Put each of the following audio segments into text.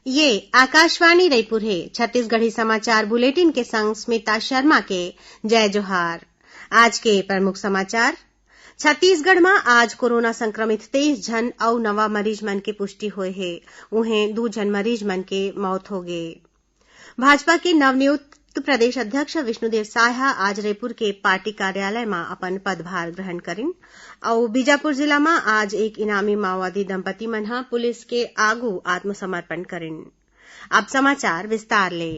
ये आकाशवाणी रायपुर है। छत्तीसगढ़ी समाचार बुलेटिन के संग स्मिता शर्मा के जय जोहार। आज के प्रमुख समाचार। छत्तीसगढ़ में आज कोरोना संक्रमित 23 जन अउ नवा मरीज मन के पुष्टि होए हे। उहें 2 जन मरीज मन के मौत हो गए। भाजपा के नवनियुक्त प्रदेश अध्यक्ष विष्णुदेव साय आज रायपुर के पार्टी कार्यालय में अपन पदभार ग्रहण करिन और बीजापुर जिला में आज एक इनामी माओवादी दंपति मन पुलिस के आगू आत्मसमर्पण करिन। अब समाचार विस्तार ले।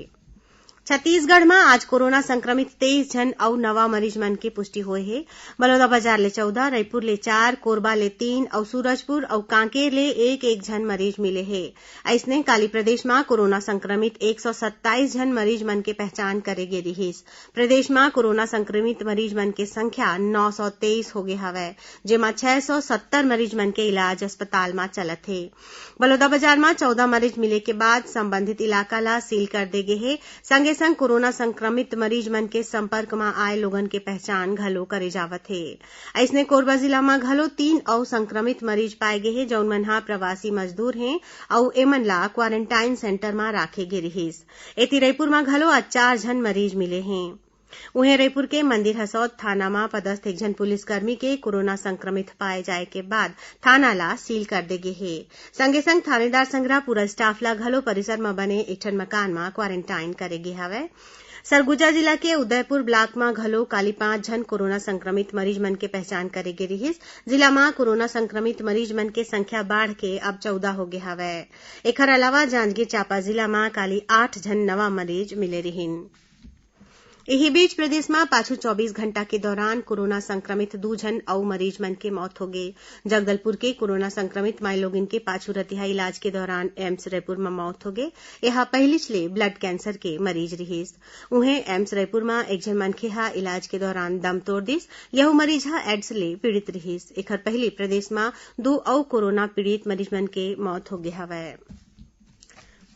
छत्तीसगढ़ में आज कोरोना संक्रमित 23 जन अउ नवा मरीज मन के पुष्टि होए हे। बलौदाबाजार ले 14, रायपुर ले 4, कोरबा ले 3 और सूरजपुर और कांकेर ले एक जन मरीज मिले हे। अइसने काली प्रदेश में कोरोना संक्रमित 127 जन मरीज मन के पहचान करे गे रिहिस। प्रदेश में कोरोना संक्रमित मरीज मन के संख्या 923 हो गे हवय, जेमा 670 मरीज मन के इलाज अस्पताल में चलत हे। बलौदाबाजार में 14 मरीज मिले के बाद संबंधित इलाका ला सील कर दे गे हे। संग कोरोना संक्रमित मरीज मन के संपर्क में आए लोगन के पहचान घलो करे जावत है। ऐसने कोरबा जिला में घलो 3 और संक्रमित मरीज पाए गए हैं, जौन मन प्रवासी मजदूर हैं और एमन ला क्वारंटाइन सेंटर में राखे गे रहिस। एती रायपुर में घलो आज 4 जन मरीज मिले हैं। उन्हें रायपुर के मंदिर हसौद थाना में पदस्थ एक जन पुलिसकर्मी के कोरोना संक्रमित पाए जाए के बाद थाना ला सील कर दे गे हे। संगे संग थानेदार संग्रह पूरा स्टाफ ला घलो परिसर में बने एक ठन मकान में क्वारंटाइन करे गे हवय। सरगुजा जिला के उदयपुर ब्लॉक में घलो काली 5 जन कोरोना संक्रमित मरीज मन के पहचान करे गे रिहिस। जिला में कोरोना संक्रमित मरीज मन के संख्या बढ़ के अब 14 हो गे हवय। एकर अलावा जांजगीर चांपा जिला में काली 8 जन नवा मरीज मिले रिहिन। एही बीच प्रदेश में पाछू 24 घंटा के दौरान कोरोना संक्रमित 2 जन अउ मरीज मन के मौत हो गए। जगदलपुर के कोरोना संक्रमित माई लोगिन के पाछू रतिहा इलाज के दौरान एम्स रायपुर में मौत हो गए। यह पहिलिचले ब्लड कैंसर के मरीज रिहिस। उहें एम्स रायपुर में एक जन मनखे इलाज के दौरान दम तोड़ दिस। यह मरीज एड्स ले पीड़ित रिहिस। एकर पहले प्रदेश में 2 अउ कोरोना पीड़ित मरीज मन के मौत हो गए हवय।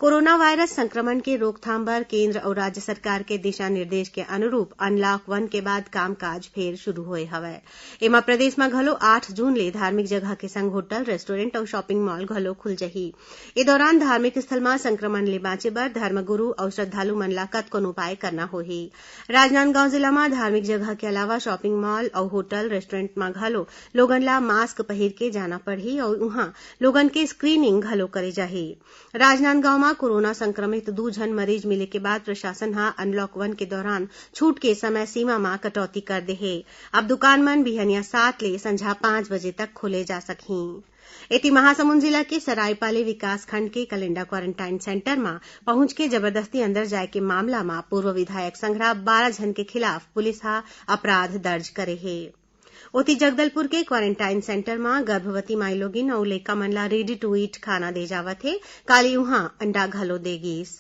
कोरोना वायरस संक्रमण के रोकथाम पर केंद्र और राज्य सरकार के दिशा निर्देश के अनुरूप अनलॉक 1 के बाद कामकाज फेर शुरू होए हवय। एमा प्रदेश में घलो 8 जून ले धार्मिक जगह के संग होटल, रेस्टोरेंट और शॉपिंग मॉल घलो खुल जही। ए दौरान धार्मिक स्थल में संक्रमण ले बांचे बर धर्मगुरू और श्रद्धालु मन ला कतकोन उपाय करना होही। राजनांदगांव जिला में धार्मिक जगह के अलावा शॉपिंग मॉल और होटल, रेस्टोरेंट में घलो लोगन ला मास्क पहिर के जाना पड़ही और उहां लोगन के स्क्रीनिंग घलो करे जाही। राजनांदगांव कोरोना संक्रमित 2 जन मरीज मिले के बाद प्रशासन अनलॉक 1 के दौरान छूट के समय सीमा में कटौती कर दे है। अब दुकान मन बिहनिया 7 ले संझा 5 बजे तक खोले जा सकही। एती महासमुंद जिला के सरायपाली विकास खंड के कलेंडा क्वारंटाइन सेंटर में पहुंच के जबरदस्ती अंदर जाए के मामला में पूर्व विधायक संग्रह 12 जन के खिलाफ पुलिस अपराध दर्ज करे है। ओती जगदलपुर के क्वारंटाइन सेंटर में गर्भवती माई लोगिन और लइका मन ला रेडी टू ईट खाना दे जावत है। काली उहां अंडा घलो देगिस।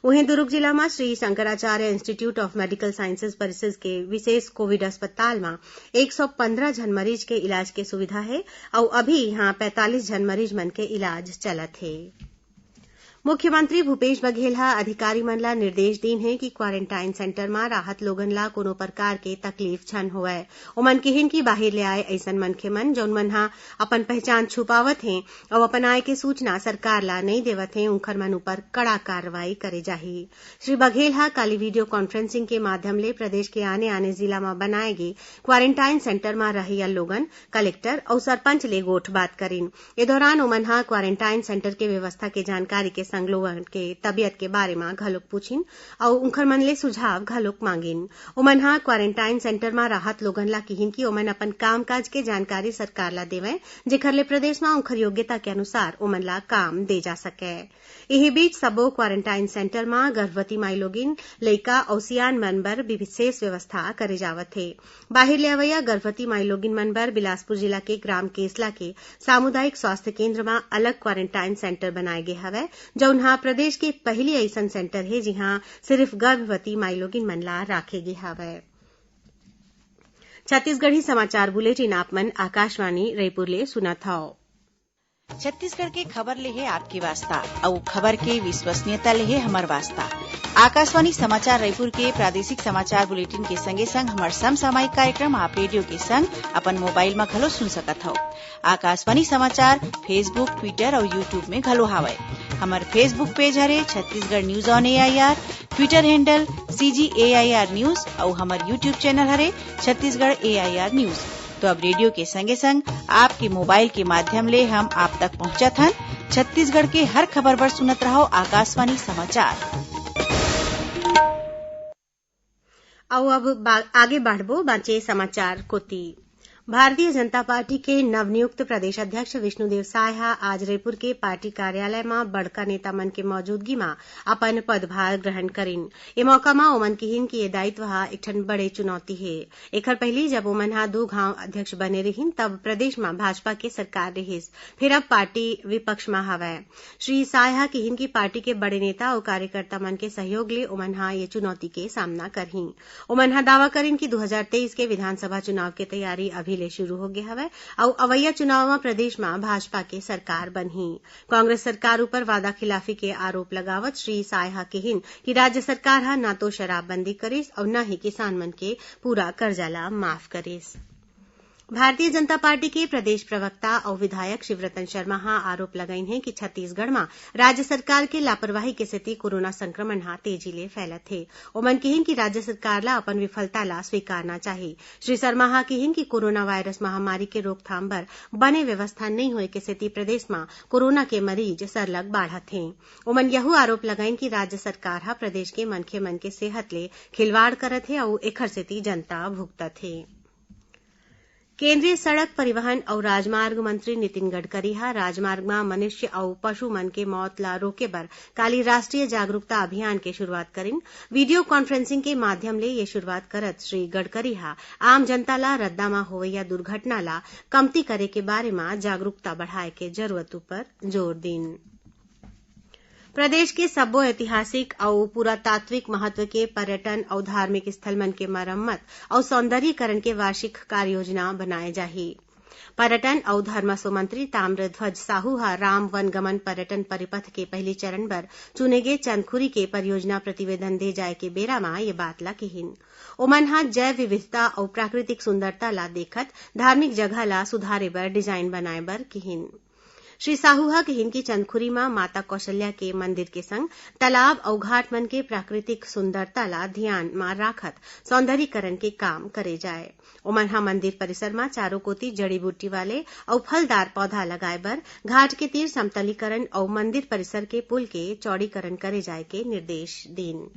वहीं दुर्ग जिला में Shri Shankaracharya institute of medical sciences परिसर के विशेष कोविड अस्पताल में 115 जन मरीज के इलाज के सुविधा है और अभी यहां 45 जन मरीज मन के इलाज चलत है। मुख्यमंत्री भूपेश बघेल अधिकारी मन ला निर्देश दीन है कि क्वारंटाइन सेंटर में राहत लोगन ला कोनो प्रकार के तकलीफ छन होवय। ओमन किहिन की बाहिर ले आए ऐसन मनखे मन जौन मन अपन पहचान छुपावत हैं और अपन आय के सूचना सरकार ला नहीं देवत हैं, उनखर मन ऊपर कड़ा कार्रवाई करे जाही। श्री बघेल काली वीडियो कॉन्फ्रेंसिंग के माध्यम ले प्रदेश के आने जिला में बनाए गए क्वारंटाइन सेंटर में रहिया लोगन, कलेक्टर और सरपंच ले गोठ बात करिन। ए दौरान ओमन क्वारंटाइन सेंटर के व्यवस्था के जानकारी के संग लोगन के तबियत के बारे में घलोक पूछिन और उनखर मन ले सुझाव घलोक मांगिन। ओमन क्वारंटाइन सेंटर में राहत लोगन ला किहिन की ओमन अपन कामकाज के जानकारी सरकार ला देवे, जेखर ले प्रदेश में उनखर योग्यता के अनुसार ओमन ला काम दे जा सके। यही बीच सबो क्वारंटाइन सेंटर में गर्भवती माई लोगिन, लइका और सियान मन बर विशेष व्यवस्था करे जावत है। बाहिर ले अवैया गर्भवती माई लोगिन मन बर बिलासपुर जिला के ग्राम केसला के सामुदायिक स्वास्थ्य केंद्र में अलग क्वारंटाइन सेंटर बनाए गए हवय, जौन प्रदेश के पहली ऐसन सेंटर है जिहां सिर्फ गर्भवती माई लोगिन मन ला राखे गे हवय। छत्तीसगढ़ी समाचार बुलेटिन आप मन आकाशवाणी रायपुर ले सुनत हव। छत्तीसगढ़ के खबर ले है आपकी वास्ता और खबर के विश्वसनीयता ले है हमार वास्ता। आकाशवाणी समाचार रायपुर के प्रादेशिक समाचार बुलेटिन के संगे संग हमार समसामयिक कार्यक्रम आप रेडियो के संग अपन मोबाइल में घलो सुन सकत हो। आकाशवाणी समाचार फेसबुक, ट्विटर और यूट्यूब में घलो हावय। हमार फेसबुक पेज हरे Chhattisgarh news on AIR, Twitter handle CGAIR news और हमार यूट्यूब चैनल हरे छत्तीसगढ़ AIR न्यूज। तो अब रेडियो के संगे संग आपके मोबाइल के माध्यम ले हम आप तक पहुंचत हन। छत्तीसगढ़ के हर खबर पर सुनत रहो आकाशवाणी समाचार। अब आगे बढ़बो बांचे समाचार कोती। भारतीय जनता पार्टी के नवनियुक्त प्रदेश अध्यक्ष विष्णुदेव साय आज रायपुर के पार्टी कार्यालय में बड़का नेता मन के मौजूदगी में अपन पदभार ग्रहण करीन। ए मौका में ओमन किहिन कि ये दायित्व एक ठन बड़े चुनौती है। एकर पहले जब ओमन 2 घाव अध्यक्ष बने रहिन तब प्रदेश में भाजपा के सरकार रहिस, फिर अब पार्टी विपक्ष में हवै। श्री साय किहिन की पार्टी के बड़े नेता और कार्यकर्ता मन के सहयोग ले ओमन ये चुनौती के सामना करही। ओमन दावा करीन कि 2023 के विधानसभा चुनाव के तैयारी अभी ले शुरू हो गया हवै और अवैया चुनाव में प्रदेश में भाजपा के सरकार बनही। कांग्रेस सरकार ऊपर वादा खिलाफी के आरोप लगावत श्री साय कहिन कि राज्य सरकार न तो शराबबंदी करिस और न ही किसान मन के पूरा कर्जा ला माफ करिस। भारतीय जनता पार्टी के प्रदेश प्रवक्ता और विधायक शिवरतन शर्मा आरोप लगाइन है कि छत्तीसगढ़ में राज्य सरकार के लापरवाही के सेती कोरोना संक्रमण तेजी ले फैलत है। ओमन कहिन कि राज्य सरकार ला अपन विफलता ला स्वीकारना चाहिए। श्री शर्मा कहिन कि कोरोना वायरस महामारी के रोकथाम बर बने व्यवस्था नहीं होए के सेती प्रदेश में कोरोना के मरीज सरलग बाढ़त हैं। ओमन यहू आरोप लगाइन कि राज्य सरकार प्रदेश के मनखे मन के सेहत ले खिलवाड़ करत है और एखर सेती जनता भुगतत है। केंद्रीय सड़क परिवहन और राजमार्ग मंत्री नितिन गडकरी राजमार्ग में मनुष्य और पशु मन के मौत ला रोके बर काली राष्ट्रीय जागरूकता अभियान के शुरुआत करीन। वीडियो कॉन्फ्रेंसिंग के माध्यम ले ये शुरुआत करत श्री गडकरी आम जनता ला रद्दा में होवैया दुर्घटना ला कमती करे के बारे में जागरूकता बढ़ाए के जरूरत पर जोर दीन। प्रदेश के सब्बो ऐतिहासिक और पुरातात्विक महत्व के पर्यटन और धार्मिक स्थल मन के मरम्मत और सौंदर्यीकरण के वार्षिक कार्य योजना बनाए जाही। पर्यटन और धर्मस्व मंत्री ताम्रध्वज साहू राम वनगमन पर्यटन परिपथ के पहली चरण बर चुने गए चंदखुरी के परियोजना प्रतिवेदन दे जाए के बेरा में ये बात ला कहिन। ओमन जैव विविधता और प्राकृतिक सुंदरता ला देखत धार्मिक जगह ला सुधारे बर डिजाइन बनाए बर कहिन। श्री साहू कहिन की चंदखुरी में माता कौशल्या के मंदिर के संग तालाब और घाट मन के प्राकृतिक सुंदरता ला ध्यान में राखत सौंदर्यीकरण के काम करे जाए। ओमन मंदिर परिसर में चारों कोती जड़ी बूटी वाले और फलदार पौधा लगाए बर घाट के तीर समतलीकरण और मंदिर परिसर के पुल के चौड़ीकरण करे जाए के निर्देश दीन।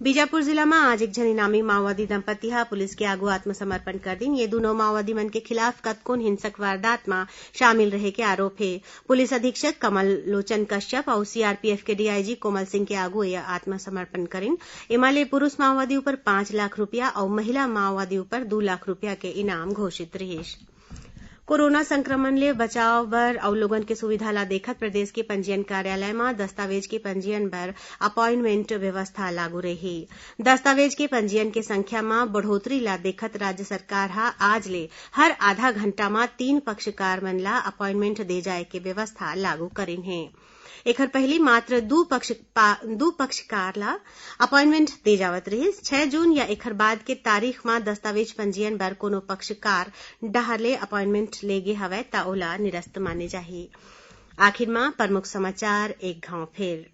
बीजापुर जिला में आज एक जन इनामी माओवादी दंपति पुलिस के आगू आत्मसमर्पण कर दिन। ये दोनों माओवादी मन के खिलाफ कतकोन हिंसक वारदात में शामिल रहे के आरोप है। पुलिस अधीक्षक कमल लोचन कश्यप और CRPF के DIG कोमल सिंह के आगू यह आत्मसमर्पण करीन। इमाले पुरुष माओवादी ऊपर 5 लाख रुपया और महिला माओवादी ऊपर 2 लाख रुपया के इनाम घोषित रहिस। कोरोना संक्रमण ले बचाव बर और लोगन के सुविधा ला देखत प्रदेश के पंजीयन कार्यालय में दस्तावेज के पंजीयन बर अपॉइंटमेंट व्यवस्था लागू रही। दस्तावेज के पंजीयन के संख्या में बढ़ोतरी ला देखत राज्य सरकार आज ले हर आधा घंटा में 3 पक्षकार मन ला अपॉइंटमेंट दे जाए के व्यवस्था लागू करीन है। एकर पहली मात्र 2 पक्षकार ला अपॉइंटमेंट दे जावत रही। 6 जून या एकर बाद के तारीख में दस्तावेज पंजीयन बर कोनो पक्षकार डहर ले अपॉइंटमेंट लेगे हवै ता ओला निरस्त माने जाही। आखिर में प्रमुख समाचार एक घाव फिर।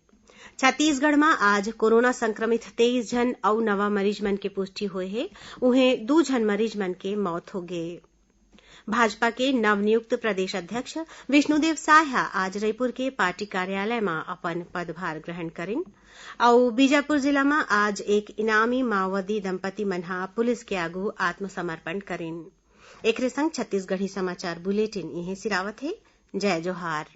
छत्तीसगढ़ में आज कोरोना संक्रमित 23 जन और नवा मरीज मन के पुष्टि हुए है। उन्हें 2 जन मरीज मन के मौत हो गए। भाजपा के नवनियुक्त प्रदेश अध्यक्ष विष्णुदेव साय आज रायपुर के पार्टी कार्यालय में अपन पदभार ग्रहण करीन और बीजापुर जिला में आज एक इनामी माओवादी दंपति मन पुलिस के आगू आत्मसमर्पण करीन। एकरे संग छत्तीसगढ़ी समाचार बुलेटिन इहे सिरावत है। जय जोहार।